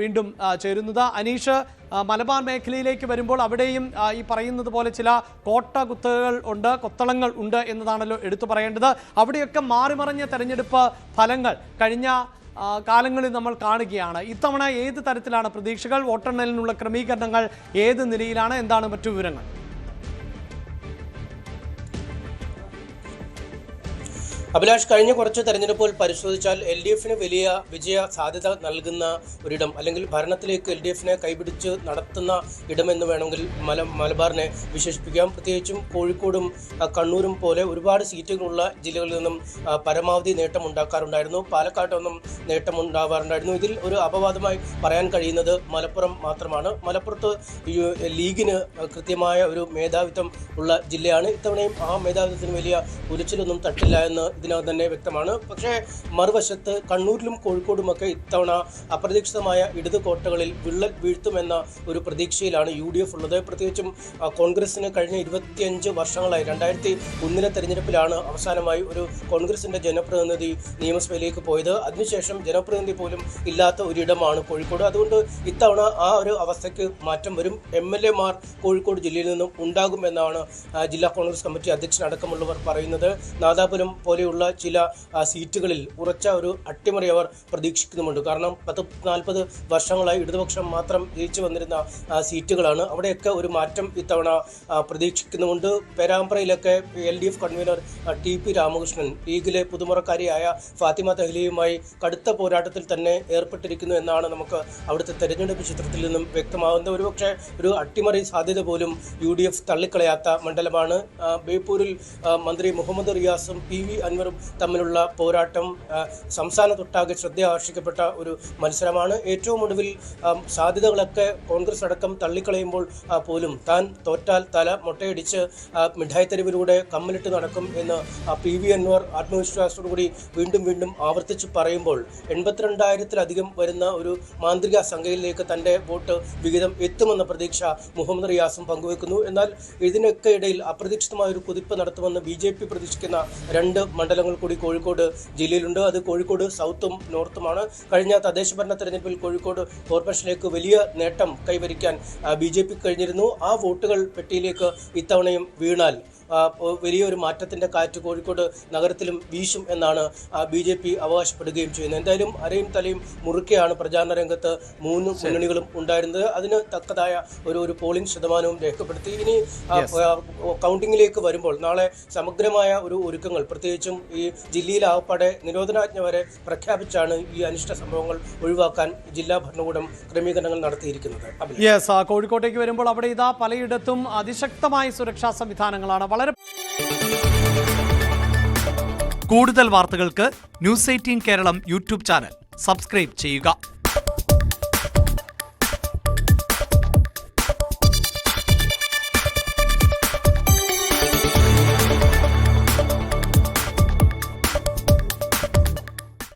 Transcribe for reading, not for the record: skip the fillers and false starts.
വീണ്ടും ചേരുന്നത്. അനീഷ്, മലബാർ മേഖലയിലേക്ക് വരുമ്പോൾ അവിടെയും ഈ പറയുന്നത് പോലെ ചില കോട്ടകുത്തുകൾ ഉണ്ട്, കൊത്തളങ്ങൾ ഉണ്ട് എന്നതാണല്ലോ എടുത്തു പറയേണ്ടത്. അവിടെയൊക്കെ മാറിമറിഞ്ഞ തെരഞ്ഞെടുപ്പ് ഫലങ്ങൾ കഴിഞ്ഞ കാലങ്ങളിൽ നമ്മൾ കാണുകയാണ്. ഇത്തവണ ഏത് തരത്തിലാണ് പ്രതീക്ഷകൾ? വോട്ടെണ്ണലിനുള്ള ക്രമീകരണങ്ങൾ ഏത് നിലയിലാണ്? എന്താണ് മറ്റു വിവരങ്ങൾ? അഭിലാഷ്, കഴിഞ്ഞ കുറച്ച് തെരഞ്ഞെടുപ്പുകൾ പരിശോധിച്ചാൽ LDFന് വലിയ വിജയ സാധ്യത നൽകുന്ന ഒരിടം, അല്ലെങ്കിൽ ഭരണത്തിലേക്ക് LDFനെ കൈപിടിച്ച് നടത്തുന്ന ഇടമെന്ന് വേണമെങ്കിൽ മലബാറിനെ വിശേഷിപ്പിക്കാം. പ്രത്യേകിച്ചും കോഴിക്കോടും കണ്ണൂരും പോലെ ഒരുപാട് സീറ്റുകളുള്ള ജില്ലകളിൽ നിന്നും പരമാവധി നേട്ടം ഉണ്ടാക്കാറുണ്ടായിരുന്നു. പാലക്കാട്ടൊന്നും നേട്ടമുണ്ടാവാറുണ്ടായിരുന്നു. ഇതിൽ ഒരു അപവാദമായി പറയാൻ കഴിയുന്നത് മലപ്പുറം മാത്രമാണ്. മലപ്പുറത്ത് ലീഗിന് കൃത്യമായ ഒരു മേധാവിത്വം ഉള്ള ജില്ലയാണ്. ഇത്തവണയും ആ മേധാവിത്വത്തിന് വലിയ ഉലച്ചിലൊന്നും തട്ടില്ല എന്ന് ഇതിനകം തന്നെ വ്യക്തമാണ്. പക്ഷേ മറുവശത്ത് കണ്ണൂരിലും കോഴിക്കോടുമൊക്കെ ഇത്തവണ അപ്രതീക്ഷിതമായ ഇടത് കോട്ടകളിൽ വിള്ളൽ വീഴ്ത്തുമെന്ന ഒരു പ്രതീക്ഷയിലാണ് UDF ഉള്ളത്. പ്രത്യേകിച്ചും കോൺഗ്രസിന് കഴിഞ്ഞ 25 വർഷങ്ങളായി 2001 തെരഞ്ഞെടുപ്പിലാണ് അവസാനമായി ഒരു കോൺഗ്രസിന്റെ ജനപ്രതിനിധി നിയമസഭയിലേക്ക് പോയത്. അതിനുശേഷം ജനപ്രതിനിധി പോലും ഇല്ലാത്ത ഒരിടമാണ് കോഴിക്കോട്. അതുകൊണ്ട് ഇത്തവണ ആ ഒരു അവസ്ഥയ്ക്ക് മാറ്റം വരും. MLA മാർ കോഴിക്കോട് ജില്ലയിൽ നിന്നും ഉണ്ടാകുമെന്നാണ് ജില്ലാ കോൺഗ്രസ് കമ്മിറ്റി അധ്യക്ഷനടക്കമുള്ളവർ പറയുന്നത്. നാദാപുരം പോലെയുള്ള ചില സീറ്റുകളിൽ ഉറച്ച ഒരു അട്ടിമറി അവർ പ്രതീക്ഷിക്കുന്നുമുണ്ട്. കാരണം 40 വർഷങ്ങളായി ഇടതുപക്ഷം മാത്രം ജയിച്ചു വന്നിരുന്ന സീറ്റുകളാണ്. അവിടെയൊക്കെ ഒരു മാറ്റം ഇത്തവണ പ്രതീക്ഷിക്കുന്നുമുണ്ട്. പേരാമ്പ്രയിലൊക്കെ LDF കൺവീനർ TP രാമകൃഷ്ണൻ ലീഗിലെ പുതുമുറക്കാരിയായ ഫാത്തിമ തഹ്ലിയുമായി കടുത്ത പോരാട്ടത്തിൽ തന്നെ ഏർപ്പെട്ടിരിക്കുന്നു എന്നാണ് നമുക്ക് അവിടുത്തെ തെരഞ്ഞെടുപ്പ് ചിത്രത്തിൽ നിന്നും വ്യക്തമാകുന്നത്. ഒരുപക്ഷെ ഒരു അട്ടിമറി സാധ്യത പോലും UDF തള്ളിക്കളയാത്ത മണ്ഡലമാണ്. ബേപ്പൂരിൽ മന്ത്രി മുഹമ്മദ് റിയാസും PV അൻവറും തമ്മിലുള്ള പോരാട്ടം സംസ്ഥാനത്തൊട്ടാകെ ശ്രദ്ധ ആകർഷിക്കപ്പെട്ട ഒരു മത്സരമാണ്. ഏറ്റവും ഒടുവിൽ സാധ്യതകളൊക്കെ കോൺഗ്രസ് അടക്കം തള്ളിക്കളയുമ്പോൾ പോലും താൻ തോറ്റാൽ തല മൊട്ടയടിച്ച് മിഠായിത്തെരുവിലൂടെ കമ്മലിട്ട് നടക്കും എന്ന് PV അൻവർ ആത്മവിശ്വാസത്തോടുകൂടി വീണ്ടും വീണ്ടും ആവർത്തിച്ച് പറയുമ്പോൾ 82,000-ലധികം വരുന്ന ഒരു മാന്ത്രിക സംഖ്യയിലേക്ക് തൻ്റെ വോട്ട് വിഹിതം എത്തുമെന്ന പ്രതീക്ഷ മുഹമ്മദ് റിയാസും പങ്കുവെക്കുന്നു. എന്നാൽ ഇതിനൊക്കെ ഇടയിൽ അപ്രതീക്ഷിതമായ ഒരു കുതിപ്പ് നടത്തുമെന്ന് BJP പ്രതീക്ഷിക്കുന്ന 2 മണ്ഡലങ്ങൾ കൂടി കോഴിക്കോട് ജില്ലയിലുണ്ട്. അത് കോഴിക്കോട് സൗത്തും നോർത്തുമാണ്. കഴിഞ്ഞ തദ്ദേശ ഭരണ തെരഞ്ഞെടുപ്പിൽ കോഴിക്കോട് കോർപ്പറേഷനിലേക്ക് വലിയ നേട്ടം കൈവരിക്കാൻ BJP കഴിഞ്ഞിരുന്നു. ആ വോട്ടുകൾ പെട്ടിയിലേക്ക് ഇത്തവണയും വീണാൽ വലിയൊരു മാറ്റത്തിന്റെ കാറ്റ് കോഴിക്കോട് നഗരത്തിലും വീശും എന്നാണ് BJP അവകാശപ്പെടുകയും ചെയ്യുന്നത്. എന്തായാലും അരയും തലയും മുറുക്കെയാണ് പ്രചാരണ രംഗത്ത് 3 മുന്നണികളും ഉണ്ടായിരുന്നത്. അതിന് തക്കതായ ഒരു പോളിംഗ് ശതമാനവും രേഖപ്പെടുത്തി. ഇനി കൗണ്ടിങ്ങിലേക്ക് വരുമ്പോൾ നാളെ സമഗ്രമായ ഒരു ഒരുക്കങ്ങൾ, പ്രത്യേകിച്ചും ഈ ജില്ലയിൽ ആകപ്പാടെ നിരോധനാജ്ഞ വരെ പ്രഖ്യാപിച്ചാണ് ഈ അനിഷ്ട സംഭവങ്ങൾ ഒഴിവാക്കാൻ ജില്ലാ ഭരണകൂടം ക്രമീകരണങ്ങൾ നടത്തിയിരിക്കുന്നത്. കോഴിക്കോട്ടേക്ക് വരുമ്പോൾ അവിടെ ഇതാ പലയിടത്തും അതിശക്തമായ സുരക്ഷാ സംവിധാനങ്ങളാണ്. കൂടുതൽ വാർത്തകൾക്ക് News 18 Keralam YouTube channel subscribe ചെയ്യുക.